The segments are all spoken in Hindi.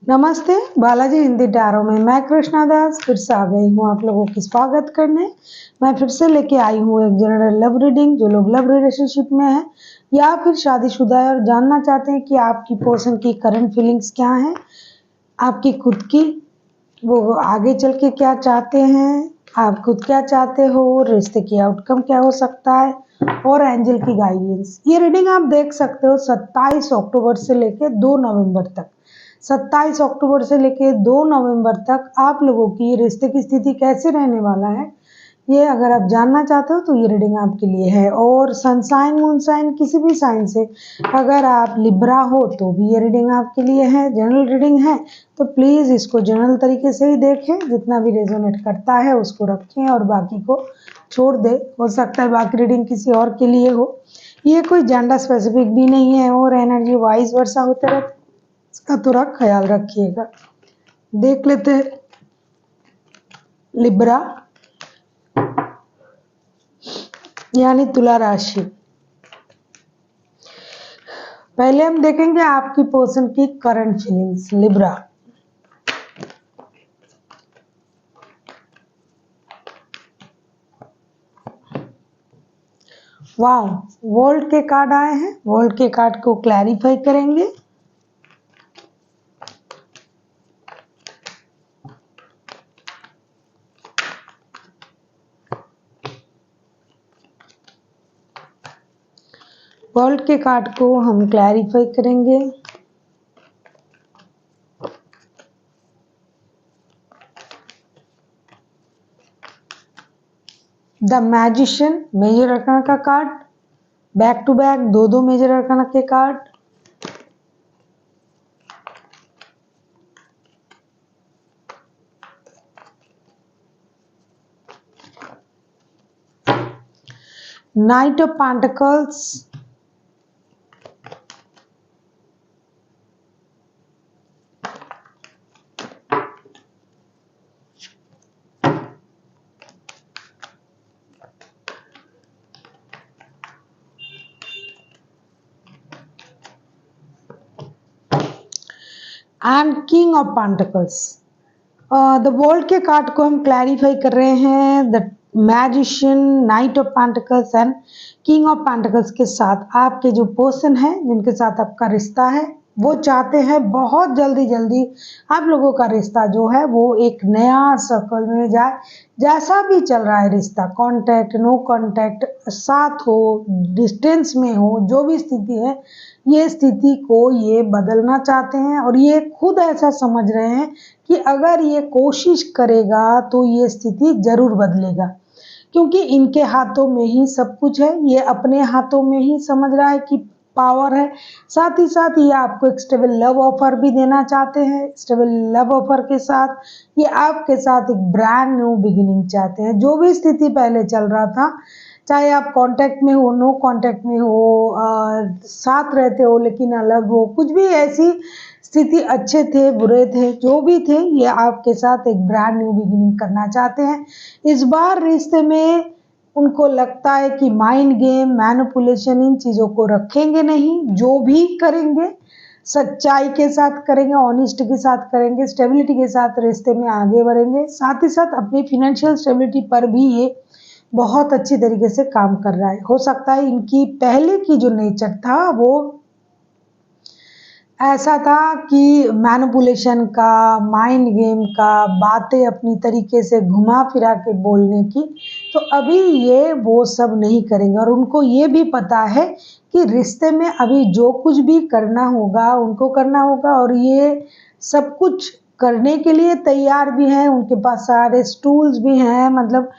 नमस्ते, बालाजी हिंदी टैरो में मैं कृष्णा दास फिर से आ गई हूँ आप लोगों की स्वागत करने। मैं फिर से लेके आई हूँ एक जनरल लव रीडिंग। जो लोग लव रिलेशनशिप में हैं या फिर शादीशुदा है और जानना चाहते हैं कि आपकी पर्सन की करंट फीलिंग्स क्या हैं, आपकी खुद की, वो आगे चल के क्या चाहते हैं, आप खुद क्या चाहते हो, रिश्ते की आउटकम क्या हो सकता है और एंजल की गाइडेंस। ये रीडिंग आप देख सकते हो 27 अक्टूबर से लेकर 2 नवंबर तक। 27 अक्टूबर से लेकर 2 नवंबर तक आप लोगों की रिश्ते की स्थिति कैसे रहने वाला है, ये अगर आप जानना चाहते हो तो ये रीडिंग आपके लिए है। और सनसाइन मूनसाइन किसी भी साइन से अगर आप लिब्रा हो तो भी ये रीडिंग आपके लिए है। जनरल रीडिंग है तो प्लीज़ इसको जनरल तरीके से ही देखें, जितना भी रेजोनेट करता है उसको रखें और बाकी को छोड़ दें। हो सकता है बाकी रीडिंग किसी और के लिए हो। ये कोई जेंडर स्पेसिफिक भी नहीं है और एनर्जी वाइज वर्षा होते रहते, इसका थोड़ा ख्याल रखिएगा। देख लेते हैं लिब्रा यानी तुला राशि। पहले हम देखेंगे आपकी पर्सन की करंट फीलिंग्स लिब्रा। वाह, वर्ल्ड के कार्ड आए हैं। वर्ल्ड के कार्ड को क्लैरिफाई करेंगे। वर्ल्ड के कार्ड को हम क्लैरिफाई करेंगे। द मैजिशियन मेजर अरकाना का कार्ड, बैक टू बैक दो मेजर अरकाना के card. Night of pentacles, and king of pentacles. The world के कार्ड को हम क्लैरिफाई कर रहे हैं। The magician, night of pentacles and king of pentacles के साथ आपके जो पर्सन है जिनके साथ आपका रिश्ता है, वो चाहते हैं बहुत जल्दी जल्दी आप लोगों का रिश्ता जो है वो एक नया सर्कल में जाए। जैसा भी चल रहा है रिश्ता, कांटेक्ट, नो कांटेक्ट, साथ हो, डिस्टेंस में हो, जो भी स्थिति है, ये स्थिति को ये बदलना चाहते हैं और ये खुद ऐसा समझ रहे हैं कि अगर ये कोशिश करेगा तो ये स्थिति जरूर बदलेगा, क्योंकि इनके हाथों में ही सब कुछ है। ये अपने हाथों में ही समझ रहा है कि पावर है। साथ ही साथ ये आपको एक स्टेबल लव ऑफर भी देना चाहते हैं। स्टेबल लव ऑफर के साथ ये आपके साथ एक ब्रांड न्यू बिगिनिंग चाहते हैं। जो भी स्थिति पहले चल रहा था, चाहे आप कांटेक्ट में हो, नो कांटेक्ट में हो, साथ रहते हो लेकिन अलग हो, कुछ भी ऐसी स्थिति, अच्छे थे बुरे थे जो भी थे, ये आपके साथ एक ब्रांड न्यू बिगिनिंग करना चाहते हैं। इस बार रिश्ते में उनको लगता है कि माइंड गेम, मैनिपुलेशन, इन चीज़ों को रखेंगे नहीं। जो भी करेंगे सच्चाई के साथ करेंगे, ऑनेस्ट के साथ करेंगे, स्टेबिलिटी के साथ रिश्ते में आगे बढ़ेंगे। साथ ही साथ अपनी फिनेंशियल स्टेबिलिटी पर भी ये बहुत अच्छी तरीके से काम कर रहा है। हो सकता है इनकी पहले की जो नेचर था वो ऐसा था कि मैनिपुलेशन का, माइंड गेम का, बातें अपनी तरीके से घुमा फिरा के बोलने की, तो अभी ये वो सब नहीं करेंगे। और उनको ये भी पता है कि रिश्ते में अभी जो कुछ भी करना होगा उनको करना होगा और ये सब कुछ करने के लिए तैयार भी हैं। उनके पास सारे स्टूल्स भी हैं, मतलब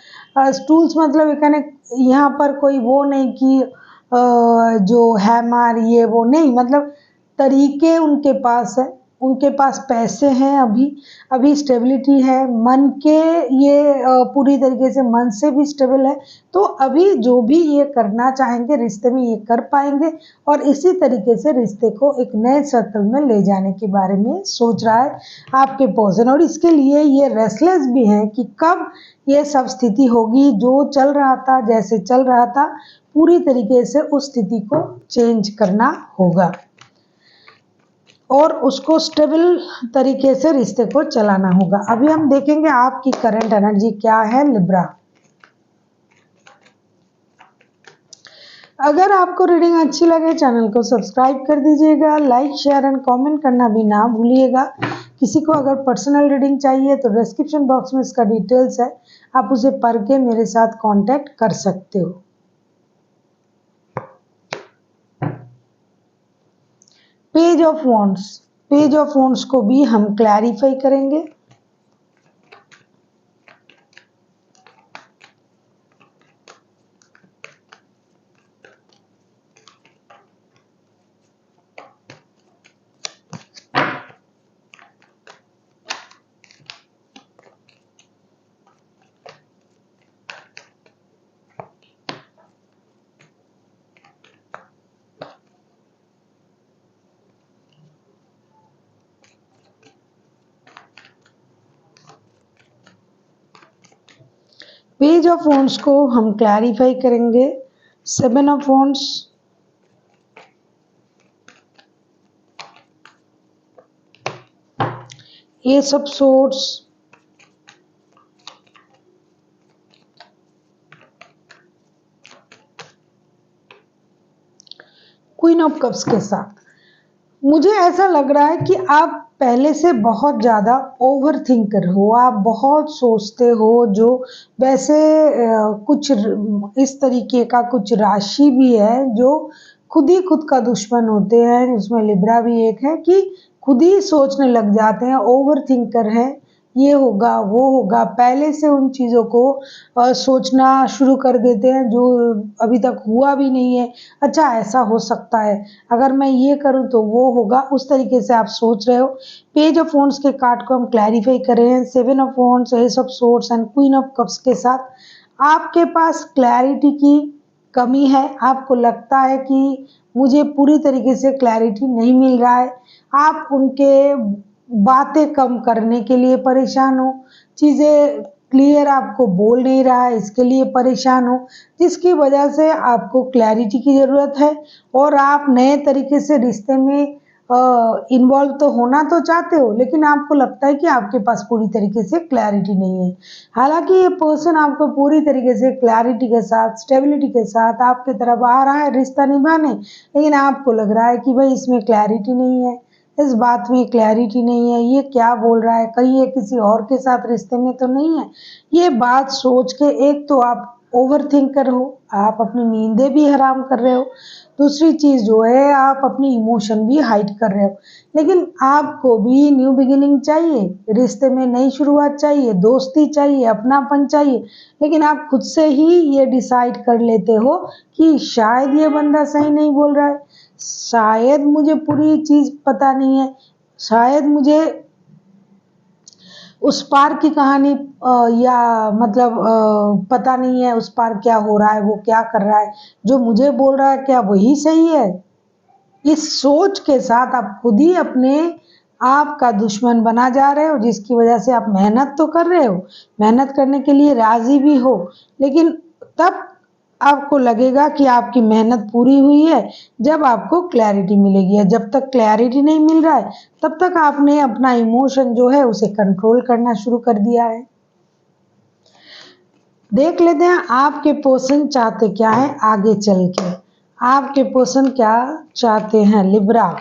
स्टूल्स मतलब यहाँ पर कोई वो नहीं कि जो हैमर ये वो नहीं, मतलब तरीके उनके पास है। उनके पास पैसे हैं, अभी स्टेबिलिटी है, मन के ये पूरी तरीके से मन से भी स्टेबल है। तो अभी जो भी ये करना चाहेंगे रिश्ते में ये कर पाएंगे और इसी तरीके से रिश्ते को एक नए सर्कल में ले जाने के बारे में सोच रहा है आपके पर्सन। और इसके लिए ये रेस्टलेस भी है कि कब ये सब स्थिति होगी। जो चल रहा था, जैसे चल रहा था, पूरी तरीके से उस स्थिति को चेंज करना होगा। और उसको स्टेबल तरीके से रिश्ते को चलाना होगा। अभी हम देखेंगे आपकी करंट एनर्जी क्या है लिब्रा। अगर आपको रीडिंग अच्छी लगे चैनल को सब्सक्राइब कर दीजिएगा, लाइक शेयर एंड कमेंट करना भी ना भूलिएगा। किसी को अगर पर्सनल रीडिंग चाहिए तो डिस्क्रिप्शन बॉक्स में इसका डिटेल्स है, आप उसे पढ़ के मेरे साथ कांटेक्ट कर सकते हो। Page of wands, page of wands को भी हम क्लैरिफाई करेंगे। पेज ऑफ वॉन्ड्स को हम क्लैरिफाई करेंगे। Seven of wands, S of swords, queen of cups के साथ मुझे ऐसा लग रहा है कि आप पहले से बहुत ज़्यादा ओवर थिंकर हो, आप बहुत सोचते हो। जो वैसे कुछ इस तरीके का कुछ राशि भी है जो खुद ही खुद का दुश्मन होते हैं, उसमें लिब्रा भी एक है कि खुद ही सोचने लग जाते हैं, ओवर थिंकर है, ये होगा वो होगा, पहले से उन चीज़ों को सोचना शुरू कर देते हैं जो अभी तक हुआ भी नहीं है। अच्छा ऐसा हो सकता है, अगर मैं ये करूँ तो वो होगा, उस तरीके से आप सोच रहे हो। पेज ऑफ वॉन्ड्स के कार्ड को हम क्लैरिफाई कर रहे हैं। Seven of wands, S of swords and queen of cups के साथ आपके पास क्लैरिटी की कमी है। आपको लगता है कि मुझे पूरी तरीके से क्लैरिटी नहीं मिल रहा है। आप उनके बातें कम करने के लिए परेशान हो, चीज़ें क्लियर आपको बोल नहीं रहा है, इसके लिए परेशान हो, जिसकी वजह से आपको क्लैरिटी की ज़रूरत है। और आप नए तरीके से रिश्ते में इन्वॉल्व तो होना तो चाहते हो, लेकिन आपको लगता है कि आपके पास पूरी तरीके से क्लैरिटी नहीं है। हालांकि ये पर्सन आपको पूरी तरीके से क्लैरिटी के साथ, स्टेबिलिटी के साथ आपकी तरफ आ रहा है रिश्ता निभाने, लेकिन आपको लग रहा है कि भाई इसमें क्लैरिटी नहीं है, इस बात में क्लैरिटी नहीं है, ये क्या बोल रहा है, कहीं ये किसी और के साथ रिश्ते में तो नहीं है। ये बात सोच के एक तो आप ओवर थिंकर हो, आप अपनी नींदें भी हराम कर रहे हो, दूसरी चीज़ जो है आप अपनी इमोशन भी हाइड कर रहे हो। लेकिन आपको भी न्यू बिगिनिंग चाहिए, रिश्ते में नई शुरुआत चाहिए, दोस्ती चाहिए, अपनापन चाहिए, लेकिन आप खुद से ही ये डिसाइड कर लेते हो कि शायद ये बंदा सही नहीं बोल रहा है, शायद मुझे पूरी चीज़ पता नहीं है, शायद मुझे उस पार की कहानी या मतलब पता नहीं है उस पार क्या हो रहा है, वो क्या कर रहा है, जो मुझे बोल रहा है क्या वही सही है। इस सोच के साथ आप खुद ही अपने आप का दुश्मन बना जा रहे हो, जिसकी वजह से आप मेहनत तो कर रहे हो, मेहनत करने के लिए राजी भी हो, लेकिन तब आपको लगेगा कि आपकी मेहनत पूरी हुई है जब आपको क्लैरिटी मिलेगी। जब तक क्लैरिटी नहीं मिल रहा है तब तक आपने अपना इमोशन जो है उसे कंट्रोल करना शुरू कर दिया है। देख लेते हैं आपके पर्सन चाहते क्या है आगे चल के। आपके पर्सन क्या चाहते हैं लिब्रा।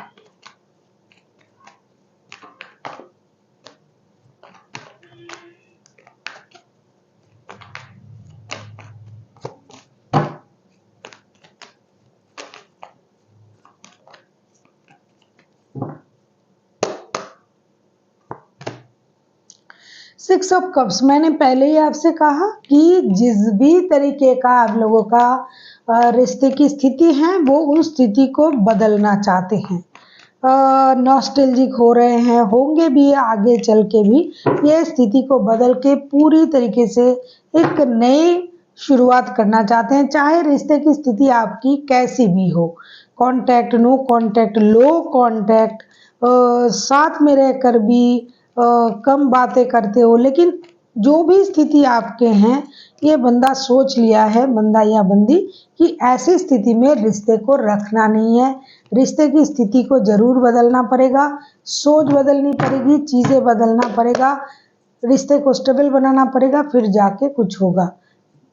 6 ऑफ कप्स, मैंने पहले ही आपसे कहा कि जिस भी तरीके का आप लोगों का रिश्ते की स्थिति है वो उस स्थिति को बदलना चाहते हैं, नॉस्टैल्जिक हो रहे हैं, होंगे भी आगे चल के भी। ये स्थिति को बदल के पूरी तरीके से एक नई शुरुआत करना चाहते हैं, चाहे रिश्ते की स्थिति आपकी कैसी भी हो, कांटेक्ट, नो कांटेक्ट, लो कांटेक्ट, साथ में रहकर भी कम बातें करते हो, लेकिन जो भी स्थिति आपके हैं, ये बंदा सोच लिया है, बंदा या बंदी, कि ऐसी स्थिति में रिश्ते को रखना नहीं है। रिश्ते की स्थिति को जरूर बदलना पड़ेगा, सोच बदलनी पड़ेगी, चीजें बदलना पड़ेगा, रिश्ते को स्टेबल बनाना पड़ेगा, फिर जाके कुछ होगा।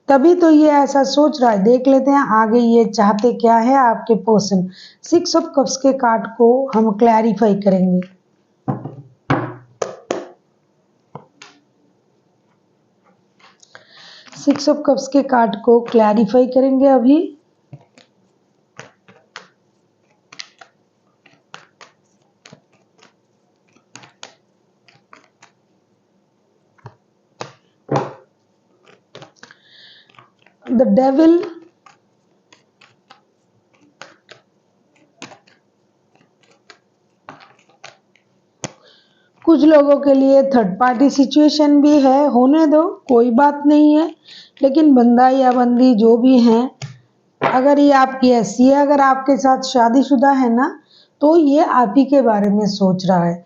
तभी तो ये ऐसा सोच रहा है। देख लेते हैं आगे ये चाहते क्या है आपके पर्सन। 6 ऑफ कप्स के कार्ड को हम क्लैरिफाई करेंगे। 6 ऑफ कप्स के कार्ड को क्लैरिफाई करेंगे अभी। द डेविल, कुछ लोगों के लिए थर्ड पार्टी सिचुएशन भी है, होने दो, कोई बात नहीं है। लेकिन बंदा या बंदी जो भी हैं, अगर ये आपकी ऐसी है, अगर आपके साथ शादीशुदा है ना, तो ये आप ही के बारे में सोच रहा है।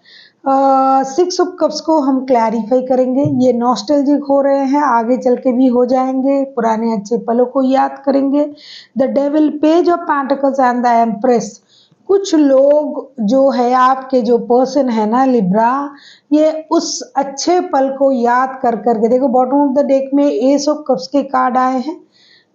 6 ऑफ कप्स को हम क्लैरिफाई करेंगे। ये नॉस्टैल्जिक हो रहे हैं, आगे चल के भी हो जाएंगे, पुराने अच्छे पलों को याद करेंगे। The devil, page of pentacles and the empress. कुछ लोग जो है, आपके जो पर्सन है ना लिब्रा, ये उस अच्छे पल को याद कर करके, देखो बॉटम ऑफ द डेक में एस ऑफ कप्स के कार्ड आए हैं।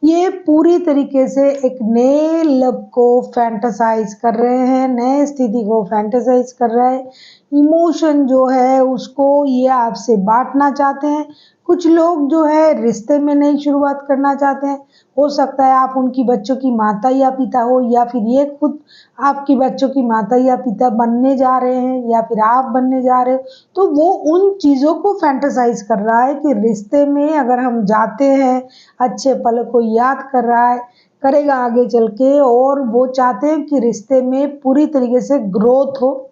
ये पूरी तरीके से एक नए लव को फैंटेसाइज कर रहे हैं, नए स्थिति को फैंटेसाइज कर रहा है। इमोशन जो है उसको ये आपसे बांटना चाहते हैं। कुछ लोग जो है रिश्ते में नई शुरुआत करना चाहते हैं। हो सकता है आप उनकी बच्चों की माता या पिता हो, या फिर ये खुद आपकी बच्चों की माता या पिता बनने जा रहे हैं, या फिर आप बनने जा रहे हो। तो वो उन चीज़ों को फैंटेसाइज कर रहा है कि रिश्ते में अगर हम जाते हैं, अच्छे पल को याद कर रहा है, करेगा आगे चल के, और वो चाहते हैं कि रिश्ते में पूरी तरीके से ग्रोथ हो,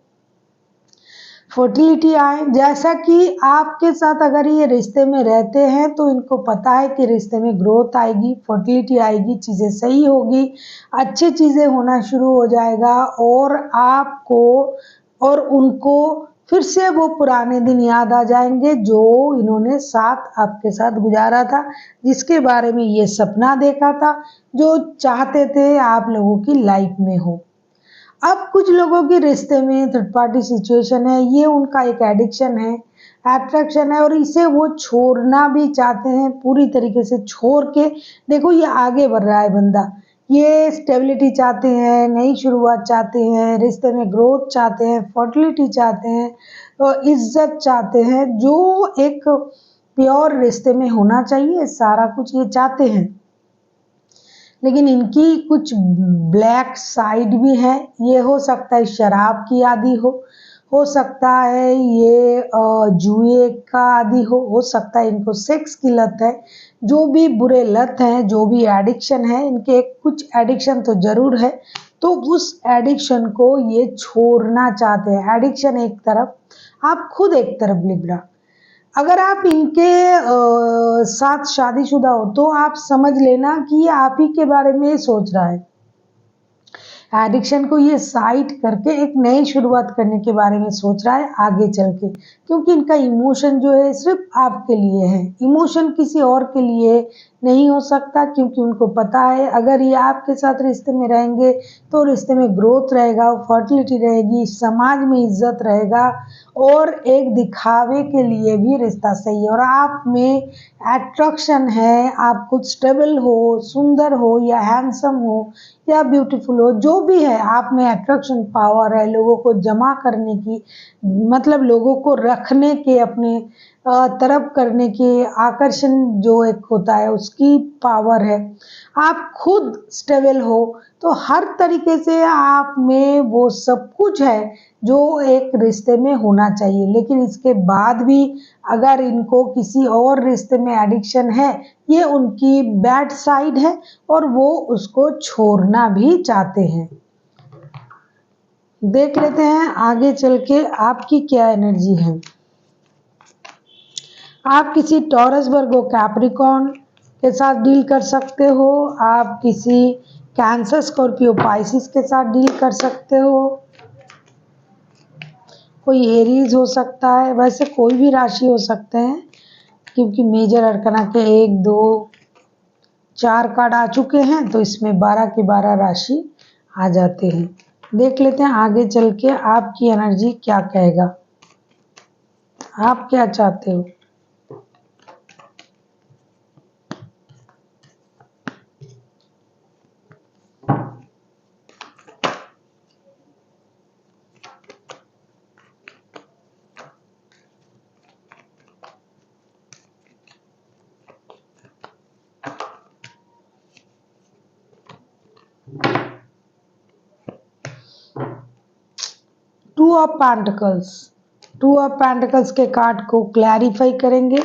फर्टिलिटी आए। जैसा कि आपके साथ अगर ये रिश्ते में रहते हैं तो इनको पता है कि रिश्ते में ग्रोथ आएगी, फर्टिलिटी आएगी, चीज़ें सही होगी, अच्छी चीज़ें होना शुरू हो जाएगा, और आपको और उनको फिर से वो पुराने दिन याद आ जाएंगे जो इन्होंने साथ आपके साथ गुजारा था, जिसके बारे में ये सपना देखा था, जो चाहते थे आप लोगों की लाइफ में हो। अब कुछ लोगों के रिश्ते में थर्ड पार्टी सिचुएशन है, ये उनका एक एडिक्शन है, अट्रैक्शन है, और इसे वो छोड़ना भी चाहते हैं, पूरी तरीके से छोड़ के। देखो ये आगे बढ़ रहा है बंदा, ये स्टेबिलिटी चाहते हैं, नई शुरुआत चाहते हैं, रिश्ते में ग्रोथ चाहते हैं, फर्टिलिटी चाहते हैं, तो इज्जत चाहते हैं, जो एक प्योर रिश्ते में होना चाहिए, सारा कुछ ये चाहते हैं। लेकिन इनकी कुछ ब्लैक साइड भी है। ये हो सकता है शराब की आदी हो सकता है ये जुए का आदी हो सकता है इनको सेक्स की लत है। जो भी बुरे लत हैं, जो भी एडिक्शन है, इनके कुछ एडिक्शन तो जरूर है, तो उस एडिक्शन को ये छोड़ना चाहते हैं। एडिक्शन एक तरफ, आप खुद एक तरफ लिब्रा। अगर आप इनके साथ शादीशुदा हो तो आप समझ लेना कि ये आप ही के बारे में सोच रहा है। एडिक्शन को ये साइड करके एक नई शुरुआत करने के बारे में सोच रहा है आगे चल के, क्योंकि इनका इमोशन जो है सिर्फ आपके लिए है, इमोशन किसी और के लिए नहीं हो सकता, क्योंकि उनको पता है अगर ये आपके साथ रिश्ते में रहेंगे तो रिश्ते में ग्रोथ रहेगा, फर्टिलिटी रहेगी, समाज में इज्जत रहेगा, और एक दिखावे के लिए भी रिश्ता सही है। और आप में अट्रैक्शन है, आप खुद स्टेबल हो, सुंदर हो या हैंडसम हो या ब्यूटीफुल हो, जो भी है, आप में अट्रैक्शन पावर है, लोगों को जमा करने की, मतलब लोगों को रखने के, अपने तरफ करने की, आकर्षण जो एक होता है उसकी पावर है। आप खुद स्टेबल हो, तो हर तरीके से आप में वो सब कुछ है जो एक रिश्ते में होना चाहिए। लेकिन इसके बाद भी अगर इनको किसी और रिश्ते में एडिक्शन है, ये उनकी बैड साइड है, और वो उसको छोड़ना भी चाहते हैं। देख लेते हैं आगे चल के आपकी क्या एनर्जी है। आप किसी टॉरस, वर्गो, कैप्रिकॉर्न के साथ डील कर सकते हो, आप किसी कैंसर, स्कॉर्पियो, पाइसिस के साथ डील कर सकते हो, कोई एरीज हो सकता है, वैसे कोई भी राशि हो सकते हैं। क्योंकि मेजर अरकाना के 1 2 4 कार्ड आ चुके हैं, तो इसमें 12 के 12 राशि आ जाते हैं। देख लेते हैं आगे चल के आपकी एनर्जी क्या कहेगा, आप क्या चाहते हो। टू ऑफ पेंटिकल्स के कार्ड को क्लैरिफाई करेंगे।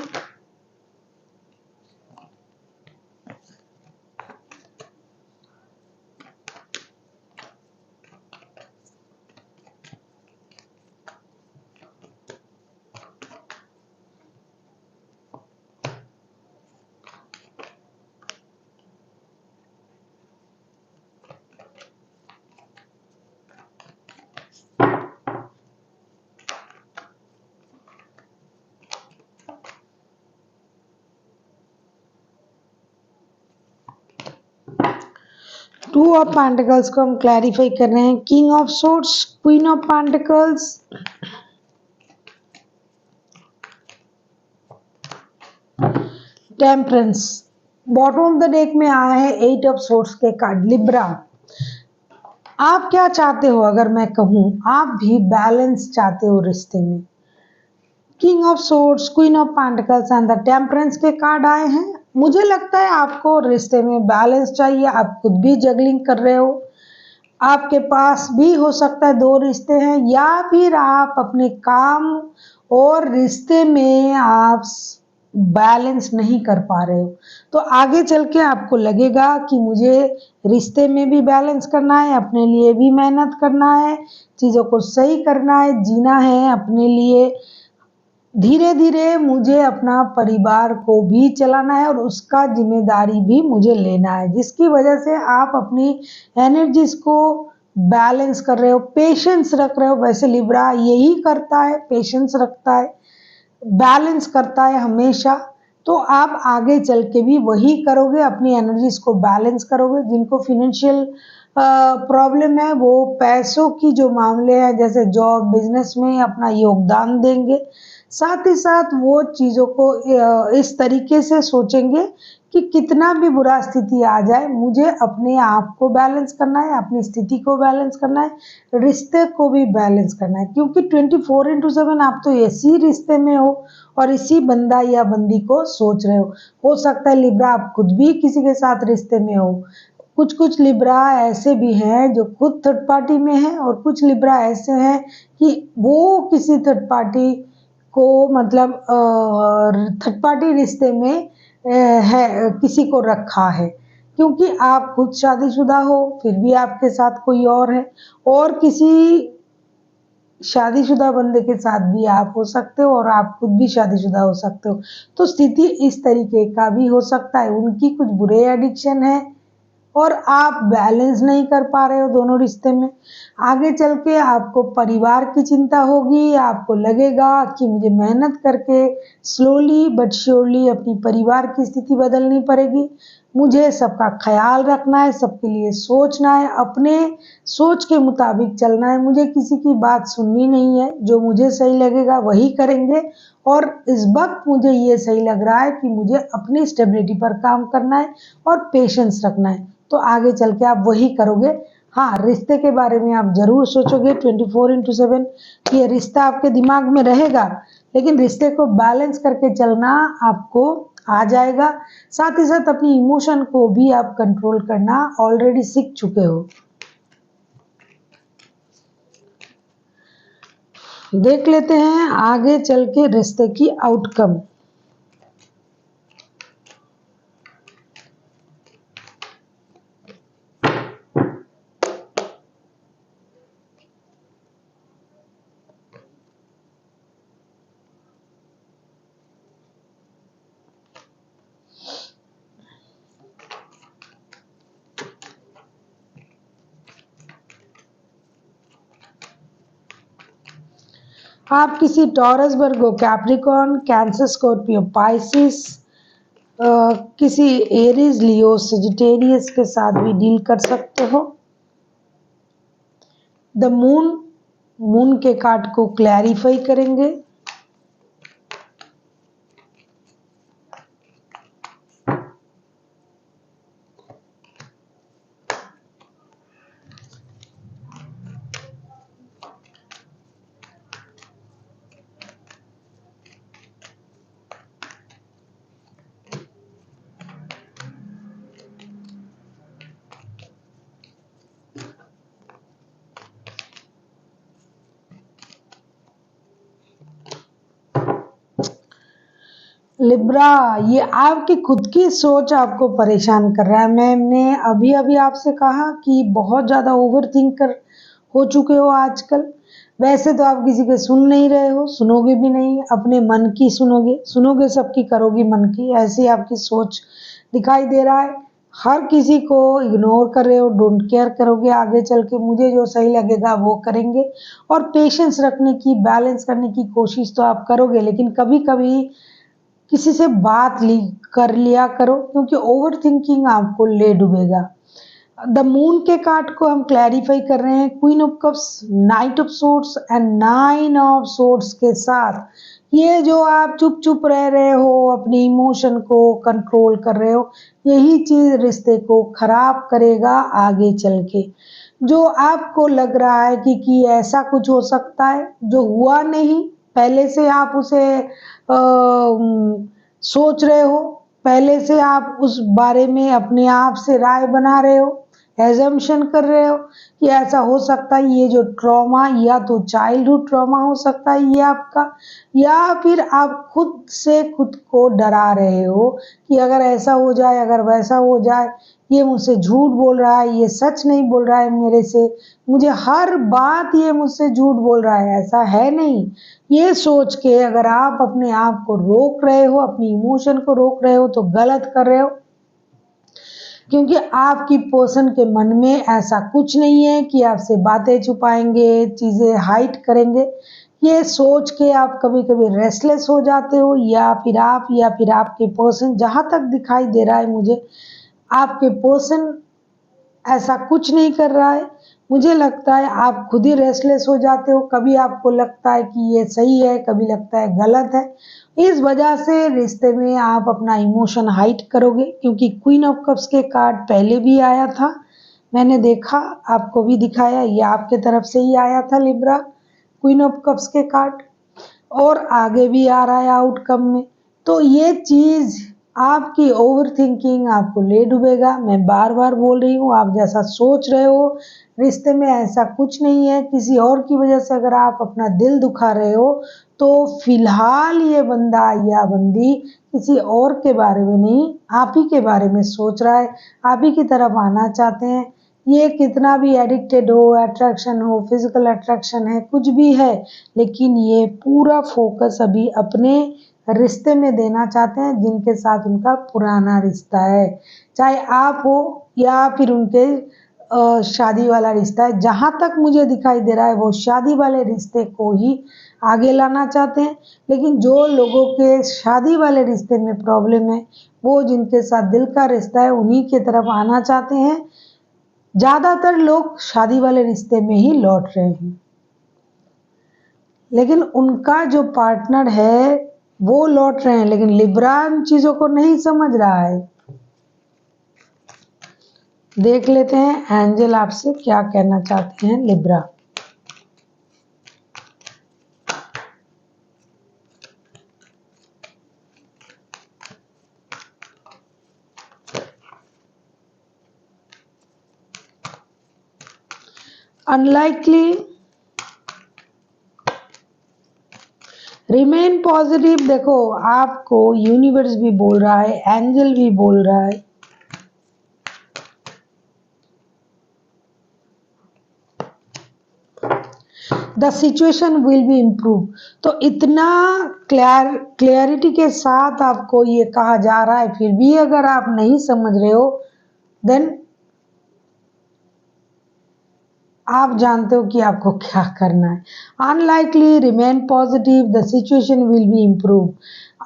टू ऑफ पेंटिकल्स को हम क्लैरिफाई कर रहे हैं। King of swords, queen of pentacles, temperance. Bottom of the deck में आया है 8 ऑफ सोर्ड्स के कार्ड। लिब्रा, आप क्या चाहते हो, अगर मैं कहूं आप भी बैलेंस चाहते हो रिश्ते में। King of swords, queen of pentacles and the temperance के कार्ड आए हैं। मुझे लगता है आपको रिश्ते में बैलेंस चाहिए। आप खुद भी जगलिंग कर रहे हो, आपके पास भी हो सकता है 2 रिश्ते हैं, या फिर आप अपने काम और रिश्ते में आप बैलेंस नहीं कर पा रहे हो। तो आगे चल के आपको लगेगा कि मुझे रिश्ते में भी बैलेंस करना है, अपने लिए भी मेहनत करना है, चीज़ों को सही करना है, जीना है अपने लिए। धीरे धीरे मुझे अपना परिवार को भी चलाना है और उसका जिम्मेदारी भी मुझे लेना है, जिसकी वजह से आप अपनी एनर्जीज को बैलेंस कर रहे हो, पेशेंस रख रहे हो। वैसे लिब्रा यही करता है, पेशेंस रखता है, बैलेंस करता है हमेशा। तो आप आगे चल के भी वही करोगे, अपनी एनर्जीज को बैलेंस करोगे। जिनको फिनेंशियल प्रॉब्लम है वो पैसों की जो मामले हैं, जैसे जॉब बिजनेस में अपना योगदान देंगे। साथ ही साथ वो चीज़ों को इस तरीके से सोचेंगे कि कितना भी बुरा स्थिति आ जाए, मुझे अपने आप को बैलेंस करना है, अपनी स्थिति को बैलेंस करना है, रिश्ते को भी बैलेंस करना है। क्योंकि 24/7 आप तो इसी रिश्ते में हो और इसी बंदा या बंदी को सोच रहे हो सकता है लिब्रा आप खुद भी किसी के साथ रिश्ते में हो। कुछ कुछ लिब्रा ऐसे भी हैं जो खुद थर्ड पार्टी में हैं, और कुछ लिब्रा ऐसे हैं कि वो किसी थर्ड पार्टी को मतलब थर्ड पार्टी रिश्ते में है, किसी को रखा है। क्योंकि आप खुद शादीशुदा हो फिर भी आपके साथ कोई और है, और किसी शादीशुदा बंदे के साथ भी आप हो सकते हो, और आप खुद भी शादीशुदा हो सकते हो। तो स्थिति इस तरीके का भी हो सकता है। उनकी कुछ बुरे एडिक्शन है और आप बैलेंस नहीं कर पा रहे हो दोनों रिश्ते में। आगे चल के आपको परिवार की चिंता होगी, आपको लगेगा कि मुझे मेहनत करके स्लोली बट श्योरली अपनी परिवार की स्थिति बदलनी पड़ेगी। मुझे सबका ख्याल रखना है, सबके लिए सोचना है, अपने सोच के मुताबिक चलना है। मुझे किसी की बात सुननी नहीं है, जो मुझे सही लगेगा वही करेंगे। और इस वक्त मुझे ये सही लग रहा है कि मुझे अपनी स्टेबिलिटी पर काम करना है और पेशेंस रखना है। तो आगे चल के आप वही करोगे। हाँ, रिश्ते के बारे में आप जरूर सोचोगे 24/7 कि ये रिश्ता आपके दिमाग में रहेगा, लेकिन रिश्ते को बैलेंस करके चलना आपको आ जाएगा। साथ ही साथ अपनी इमोशन को भी आप कंट्रोल करना ऑलरेडी सीख चुके हो। देख लेते हैं आगे चल के रिश्ते की आउटकम। आप किसी टॉरस, वर्गो, कैप्रिकॉर्न, कैंसर, स्कॉर्पियो, पाइसिस, किसी एरीज, लियो, सेजिटेरियस के साथ भी डील कर सकते हो। द मून, मून के कार्ड को क्लैरिफाई करेंगे। लिब्रा, ये आपकी खुद की सोच आपको परेशान कर रहा है। मैंने अभी अभी आपसे कहा कि बहुत ज़्यादा ओवर थिंकर हो चुके हो आजकल। वैसे तो आप किसी के सुन नहीं रहे हो, सुनोगे भी नहीं, अपने मन की सुनोगे, सुनोगे सबकी, करोगी मन की, ऐसी आपकी सोच दिखाई दे रहा है। हर किसी को इग्नोर कर रहे हो, डोंट केयर करोगे, आगे चल के मुझे जो सही लगेगा वो करेंगे। और पेशेंस रखने की, बैलेंस करने की कोशिश तो आप करोगे, लेकिन कभी कभी किसी से बात ली कर लिया करो, क्योंकि ओवर थिंकिंग आपको ले डूबेगा। द मून के कार्ड को हम क्लैरिफाई कर रहे हैं queen of cups, night of swords and nine of swords के साथ। ये जो आप चुप चुप रह रहे हो, अपने इमोशन को कंट्रोल कर रहे हो, यही चीज रिश्ते को खराब करेगा आगे चल के। जो आपको लग रहा है कि ऐसा कुछ हो सकता है जो हुआ नहीं, पहले से आप उसे सोच रहे हो, पहले से आप उस बारे में अपने आप से राय बना रहे हो, एजम्पशन कर रहे हो कि ऐसा हो सकता है। ये जो ट्रॉमा, या तो चाइल्डहुड ट्रॉमा हो सकता है ये आपका, या फिर आप खुद से खुद को डरा रहे हो कि अगर ऐसा हो जाए, अगर वैसा हो जाए, ये मुझसे झूठ बोल रहा है, ये सच नहीं बोल रहा है मेरे से, मुझे हर बात ये मुझसे झूठ बोल रहा है, ऐसा है नहीं। ये सोच के अगर आप अपने आप को रोक रहे हो, अपनी इमोशन को रोक रहे हो, तो गलत कर रहे हो। क्योंकि आपकी पर्सन के मन में ऐसा कुछ नहीं है कि आपसे बातें छुपाएंगे, चीजें हाइड करेंगे। ये सोच के आप कभी कभी रेस्टलेस हो जाते हो, या फिर आप, या फिर आपके पर्सन, जहां तक दिखाई दे रहा है मुझे, आपके पर्सन ऐसा कुछ नहीं कर रहा है। मुझे लगता है आप खुद ही रेस्टलेस हो जाते हो, कभी आपको लगता है कि ये सही है, कभी लगता है गलत है। इस वजह से रिश्ते में आप अपना इमोशन हाइड करोगे, क्योंकि क्वीन ऑफ कप्स के कार्ड पहले भी आया था, मैंने देखा, आपको भी दिखाया, ये आपके तरफ से ही आया था लिब्रा, क्वीन ऑफ कप्स के कार्ड, और आगे भी आ रहा है आउटकम में। तो ये चीज, आपकी ओवर थिंकिंग आपको ले डूबेगा। मैं बार बार बोल रही हूँ, आप जैसा सोच रहे हो रिश्ते में ऐसा कुछ नहीं है। किसी और की वजह से अगर आप अपना दिल दुखा रहे हो, तो फिलहाल ये बंदा या बंदी किसी और के बारे में नहीं, आप ही के बारे में सोच रहा है, आप ही की तरफ आना चाहते हैं। ये कितना भी एडिक्टेड हो, अट्रैक्शन हो, फिजिकल अट्रैक्शन है, कुछ भी है, लेकिन ये पूरा फोकस अभी अपने रिश्ते में देना चाहते हैं, जिनके साथ उनका पुराना रिश्ता है, चाहे आप हो या फिर उनके शादी वाला रिश्ता है। जहां तक मुझे दिखाई दे रहा है वो शादी वाले रिश्ते को ही आगे लाना चाहते हैं। लेकिन जो लोगों के शादी वाले रिश्ते में प्रॉब्लम है, वो जिनके साथ दिल का रिश्ता है, उन्हीं की तरफ आना चाहते हैं। ज्यादातर लोग शादी वाले रिश्ते में ही लौट रहे हैं, लेकिन उनका जो पार्टनर है वो लौट रहे हैं, लेकिन लिब्रा इन चीजों को नहीं समझ रहा है। देख लेते हैं एंजल आपसे क्या कहना चाहते हैं लिब्रा। Unlikely, remain positive. देखो, आपको यूनिवर्स भी बोल रहा है, एंजल भी बोल रहा है, the situation will be improve. तो इतना क्लैरिटी के साथ आपको ये कहा जा रहा है, फिर भी अगर आप नहीं समझ रहे हो, देन आप जानते हो कि आपको क्या करना है। Unlikely remain positive, the situation will be improve.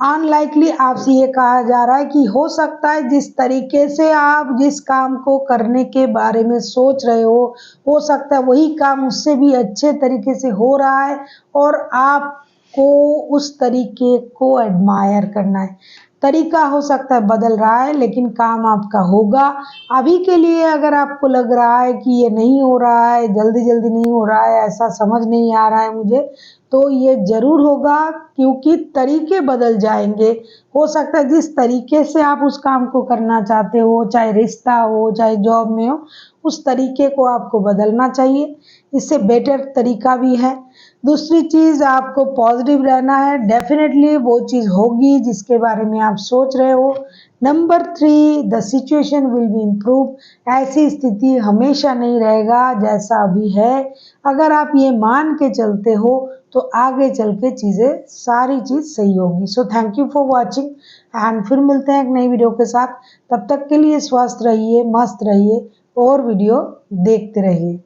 Unlikely आपसे ये कहा जा रहा है कि हो सकता है जिस तरीके से आप जिस काम को करने के बारे में सोच रहे हो सकता है वही काम उससे भी अच्छे तरीके से हो रहा है और आपको उस तरीके को एडमायर करना है। तरीका हो सकता है बदल रहा है लेकिन काम आपका होगा। अभी के लिए अगर आपको लग रहा है कि ये नहीं हो रहा है, जल्दी जल्दी नहीं हो रहा है, ऐसा समझ नहीं आ रहा है मुझे, तो ये ज़रूर होगा क्योंकि तरीके बदल जाएंगे। हो सकता है जिस तरीके से आप उस काम को करना चाहते हो, चाहे रिश्ता हो चाहे जॉब में हो, उस तरीके को आपको बदलना चाहिए। इससे बेटर तरीका भी है। दूसरी चीज़, आपको पॉजिटिव रहना है। डेफिनेटली वो चीज़ होगी जिसके बारे में आप सोच रहे हो। Number 3, the situation will be improve. ऐसी स्थिति हमेशा नहीं रहेगा जैसा अभी है। अगर आप ये मान के चलते हो तो आगे चल के चीज़ें सारी चीज़ सही होगी। So thank you for watching and फिर मिलते हैं एक नई वीडियो के साथ। तब तक के लिए स्वस्थ रहिए, मस्त रहिए और वीडियो देखते रहिए।